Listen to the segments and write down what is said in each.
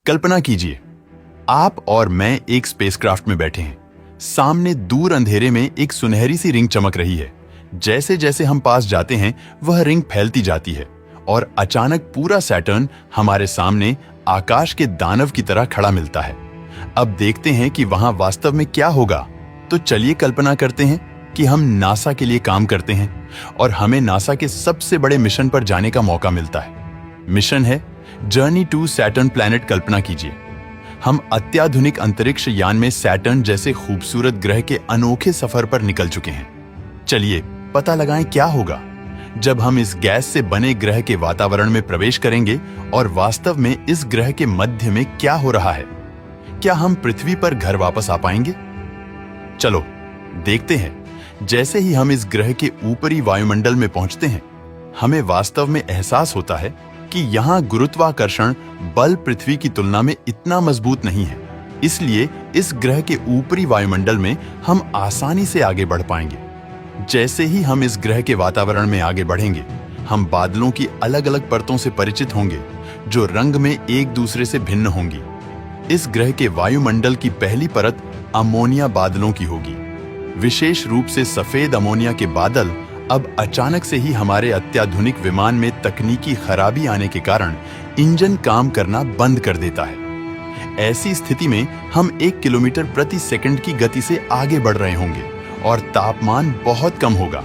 कल्पना कीजिए, आप और मैं एक स्पेसक्राफ्ट में बैठे हैं। सामने दूर अंधेरे में एक सुनहरी सी रिंग चमक रही है। जैसे जैसे हम पास जाते हैं वह रिंग फैलती जाती है और अचानक पूरा सैटर्न हमारे सामने आकाश के दानव की तरह खड़ा मिलता है। अब देखते हैं कि वहां वास्तव में क्या होगा। तो चलिए कल्पना करते हैं कि हम नासा के लिए काम करते हैं और हमें नासा के सबसे बड़े मिशन पर जाने का मौका मिलता है। मिशन है जर्नी टू सैटर्न प्लैनेट। कल्पना कीजिए, हम अत्याधुनिक अंतरिक्ष यान में सैटर्न जैसे खूबसूरत ग्रह के अनोखे सफर पर निकल चुके हैं। चलिए पता लगाएं क्या होगा जब हम इस गैस से बने ग्रह के वातावरण में प्रवेश करेंगे और वास्तव में इस ग्रह के मध्य में क्या हो रहा है। क्या हम पृथ्वी पर घर वापस आ पाएंगे? चलो देखते हैं। जैसे ही हम इस ग्रह के ऊपरी वायुमंडल में पहुंचते हैं, हमें वास्तव में एहसास होता है कि यहाँ गुरुत्वाकर्षण बल पृथ्वी की तुलना में इतना मजबूत नहीं है। इसलिए इस ग्रह के ऊपरी वायुमंडल में हम आसानी से आगे बढ़ पाएंगे। जैसे ही हम इस ग्रह के वातावरण में आगे बढ़ेंगे, हम बादलों की अलग अलग परतों से परिचित होंगे जो रंग में एक दूसरे से भिन्न होंगी। इस ग्रह के वायुमंडल की पहली परत अमोनिया बादलों की होगी। विशेष रूप से सफेद अमोनिया के बादल अब अचानक से ही हमारे अत्याधुनिक विमान में तकनीकी खराबी आने के कारण इंजन काम करना बंद कर देता है। ऐसी स्थिति में हम 1 किलोमीटर प्रति सेकंड की गति से आगे बढ़ रहे होंगे और तापमान बहुत कम होगा।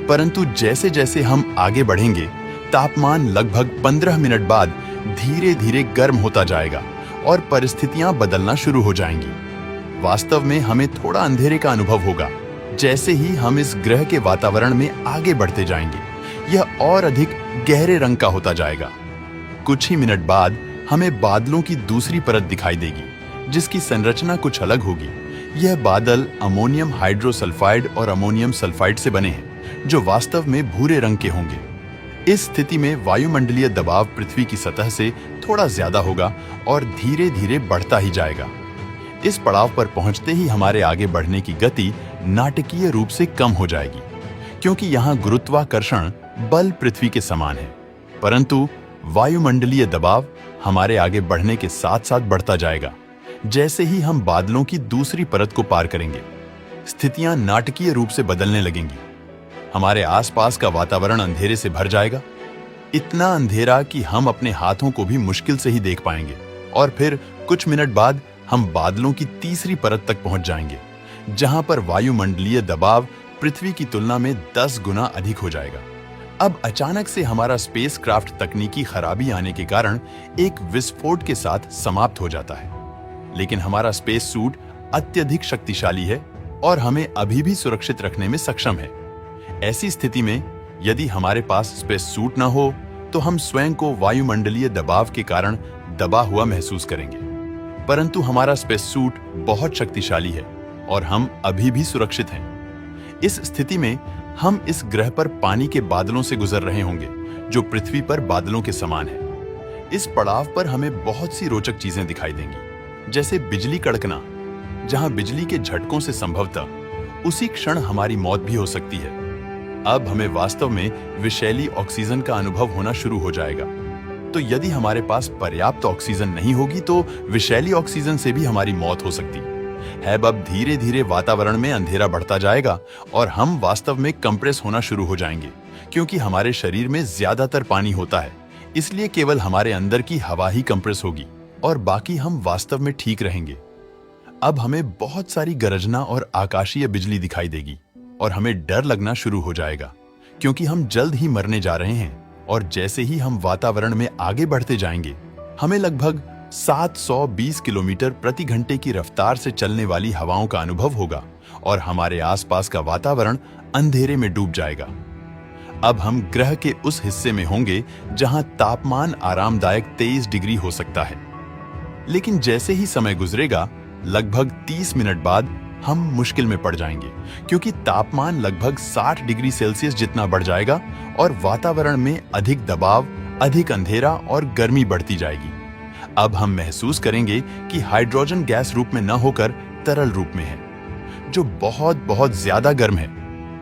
परंतु जैसे जैसे हम आगे बढ़ेंगे, तापमान लगभग 15 मिनट बाद धीरे धीरे गर्म होता जाएगा और परिस्थितियां बदलना शुरू हो जाएंगी। वास्तव में हमें थोड़ा अंधेरे का अनुभव होगा। जैसे ही हम इस ग्रह के वातावरण में आगे बढ़ते जाएंगे, यह और अधिक गहरे रंग का होता जाएगा। कुछ ही मिनट बाद हमें बादलों की दूसरी परत दिखाई देगी, जिसकी संरचना कुछ अलग होगी। यह बादल अमोनियम हाइड्रोसल्फाइड और अमोनियम सल्फाइड से बने हैं, जो वास्तव में भूरे रंग के होंगे। इस स्थिति में वायुमंडलीय दबाव पृथ्वी की सतह से थोड़ा ज्यादा होगा और धीरे धीरे बढ़ता ही जाएगा। इस पड़ाव पर पहुंचते ही हमारे आगे बढ़ने की गति नाटकीय रूप से कम हो जाएगी, क्योंकि यहाँ गुरुत्वाकर्षण बल पृथ्वी के समान है। परंतु वायुमंडलीय दबाव हमारे आगे बढ़ने के साथ साथ बढ़ता जाएगा। जैसे ही हम बादलों की दूसरी परत को पार करेंगे, स्थितियां नाटकीय रूप से बदलने लगेंगी। हमारे आसपास का वातावरण अंधेरे से भर जाएगा, इतना अंधेरा कि हम अपने हाथों को भी मुश्किल से ही देख पाएंगे। और फिर कुछ मिनट बाद हम बादलों की तीसरी परत तक पहुंच जाएंगे, जहां पर वायुमंडलीय दबाव पृथ्वी की तुलना में 10 गुना अधिक हो जाएगा। अब अचानक से हमारा स्पेसक्राफ्ट तकनीकी खराबी आने के कारण एक विस्फोट के साथ समाप्त हो जाता है। लेकिन हमारा स्पेस सूट अत्यधिक शक्तिशाली है और हमें अभी भी सुरक्षित रखने में सक्षम है। ऐसी स्थिति में यदि हमारे पास स्पेस सूट न हो, तो हम स्वयं को वायुमंडलीय दबाव के कारण दबा हुआ महसूस करेंगे। परंतु हमारा स्पेस सूट बहुत शक्तिशाली है और हम अभी भी सुरक्षित हैं। इस स्थिति में हम इस ग्रह पर पानी के बादलों से गुजर रहे होंगे, जो पृथ्वी पर बादलों के समान है। इस पड़ाव पर हमें बहुत सी रोचक चीजें दिखाई देंगी, जैसे बिजली कड़कना, जहां बिजली के झटकों से संभवतः उसी क्षण हमारी मौत भी हो सकती है। अब हमें वास्तव में विषैली ऑक्सीजन का अनुभव होना शुरू हो जाएगा। तो यदि हमारे पास पर्याप्त ऑक्सीजन नहीं होगी, तो विषैली ऑक्सीजन से भी हमारी मौत हो सकती है। अब धीरे धीरे वातावरण में अंधेरा बढ़ता जाएगा और हम वास्तव में कंप्रेस होना शुरू हो जाएंगे, क्योंकि हमारे शरीर में ज्यादातर पानी होता है। इसलिए केवल हमारे अंदर की हवा ही कंप्रेस होगी और बाकी हम वास्तव में ठीक रहेंगे। अब हमें बहुत सारी गरजना और आकाशीय बिजली दिखाई देगी और हमें डर लगना शुरू हो जाएगा, क्योंकि हम जल्द ही मरने जा रहे हैं। और जैसे ही हम वातावरण में आगे बढ़ते जाएंगे, हमें लगभग 720 किलोमीटर प्रति घंटे की रफ्तार से चलने वाली हवाओं का अनुभव होगा और हमारे आसपास का वातावरण अंधेरे में डूब जाएगा। अब हम ग्रह के उस हिस्से में होंगे जहां तापमान आरामदायक 23 डिग्री हो सकता है। लेकिन जैसे ही समय गुजरेगा, लगभग 30 मिनट बाद हम मुश्किल में पड़ जाएंगे, क्योंकि तापमान लगभग 60 डिग्री सेल्सियस जितना बढ़ जाएगा और वातावरण में अधिक दबाव, अधिक अंधेरा और गर्मी बढ़ती जाएगी। अब हम महसूस करेंगे कि हाइड्रोजन गैस रूप में न होकर तरल रूप में है, जो बहुत बहुत ज्यादा गर्म है।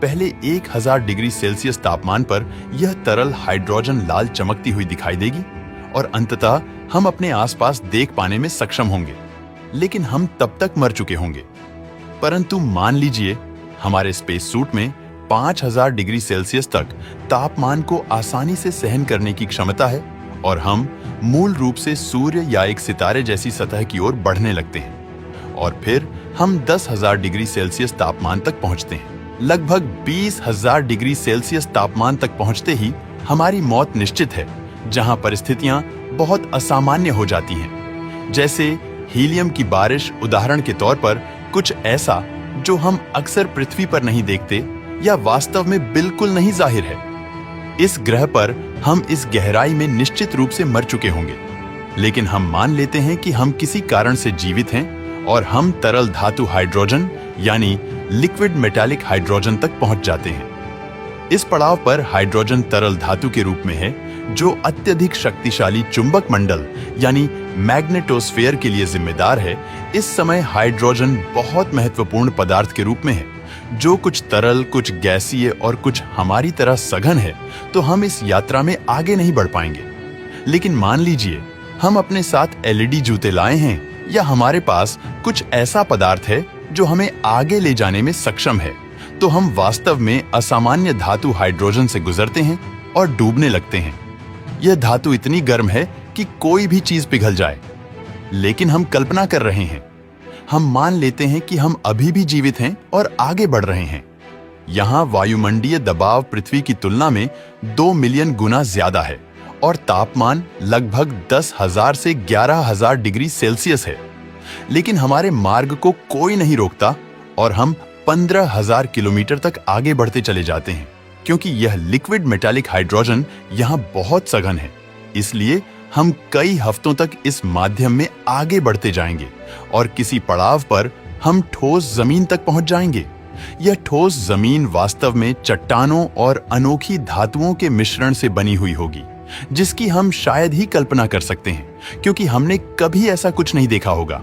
पहले 1000 डिग्री सेल्सियस तापमान पर यह तरल हाइड्रोजन लाल चमकती हुई दिखाई देगी और अंततः हम अपने आसपास देख पाने में सक्षम होंगे, लेकिन हम तब तक मर चुके होंगे। परंतु मान लीजिए हमारे स्पेस सूट में 5000 डिग्री सेल्सियस तक तापमान को आसानी से सहन करने की क्षमता है और हम मूल रूप से सूर्य या एक सितारे जैसी सतह की ओर बढ़ने लगते हैं और फिर हम 10,000 डिग्री सेल्सियस तापमान तक पहुंचते हैं। लगभग 20,000 डिग्री सेल्सियस तापमान तक पहुंचते ही हमारी मौत निश्चित है, जहां परिस्थितियां बहुत असामान्य हो जाती हैं, जैसे हीलियम की बारिश उदाहरण के तौर पर, कुछ ऐसा जो हम अक्सर पृथ्वी पर नहीं देखते या वास्तव में बिल्कुल नहीं जाहिर है। इस ग्रह पर हम इस गहराई में निश्चित रूप से मर चुके होंगे, लेकिन हम मान लेते हैं कि हम किसी कारण से जीवित हैं और हम तरल धातु हाइड्रोजन यानी लिक्विड मेटालिक हाइड्रोजन तक पहुंच जाते हैं। इस पड़ाव पर हाइड्रोजन तरल धातु के रूप में है, जो अत्यधिक शक्तिशाली चुंबक मंडल यानी मैग्नेटोस्फीयर के लिए जिम्मेदार है। इस समय हाइड्रोजन बहुत महत्वपूर्ण पदार्थ के रूप में है, जो कुछ तरल, कुछ गैसीय और कुछ हमारी तरह सघन है, तो हम इस यात्रा में आगे नहीं बढ़ पाएंगे। लेकिन मान लीजिए हम अपने साथ एलईडी जूते लाए हैं या हमारे पास कुछ ऐसा पदार्थ है जो हमें आगे ले जाने में सक्षम है, तो हम वास्तव में असामान्य धातु हाइड्रोजन से गुजरते हैं और डूबने लगते हैं। यह धातु इतनी गर्म है कि कोई भी चीज पिघल जाए। लेकिन हम कल्पना कर रहे हैं, हम मान लेते हैं कि हम अभी भी जीवित हैं और आगे बढ़ रहे हैं। यहां वायुमंडलीय दबाव पृथ्वी की तुलना में 2 मिलियन गुना ज्यादा है और तापमान लगभग 10,000 से 11,000 डिग्री सेल्सियस है। लेकिन हमारे मार्ग को कोई नहीं रोकता और हम 15,000 किलोमीटर तक आगे बढ़ते चले जाते हैं, क्योंकि यह लिक्विड मेटालिक हाइड्रोजन यहां बहुत सघन है। इसलिए हम कई हफ्तों तक इस माध्यम में आगे बढ़ते जाएंगे और किसी पड़ाव पर हम ठोस जमीन तक पहुंच जाएंगे। यह ठोस जमीन वास्तव में चट्टानों और अनोखी धातुओं के मिश्रण से बनी हुई होगी, जिसकी हम शायद ही कल्पना कर सकते हैं, क्योंकि हमने कभी ऐसा कुछ नहीं देखा होगा।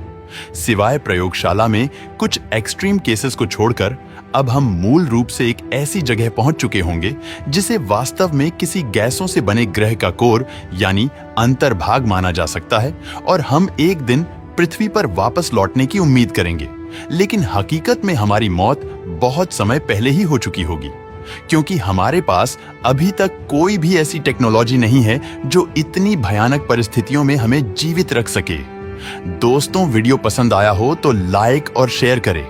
सिवाय प्रयोगशाला में कुछ एक्सट्रीम केसेस को छोड़कर, अब हम मूल रूप से एक ऐसी जगह पहुंच चुके होंगे जिसे वास्तव में किसी गैसों से बने ग्रह का कोर यानी अंतर्भाग माना जा सकता है और हम एक दिन पृथ्वी पर वापस लौटने की उम्मीद करेंगे। लेकिन हकीकत में हमारी मौत बहुत समय पहले ही हो चुकी होगी, क्योंकि हमारे पास अभी तक कोई भी ऐसी टेक्नोलॉजी नहीं है जो इतनी भयानक परिस्थितियों में हमें जीवित रख सके। दोस्तों, वीडियो पसंद आया हो तो लाइक और शेयर करें।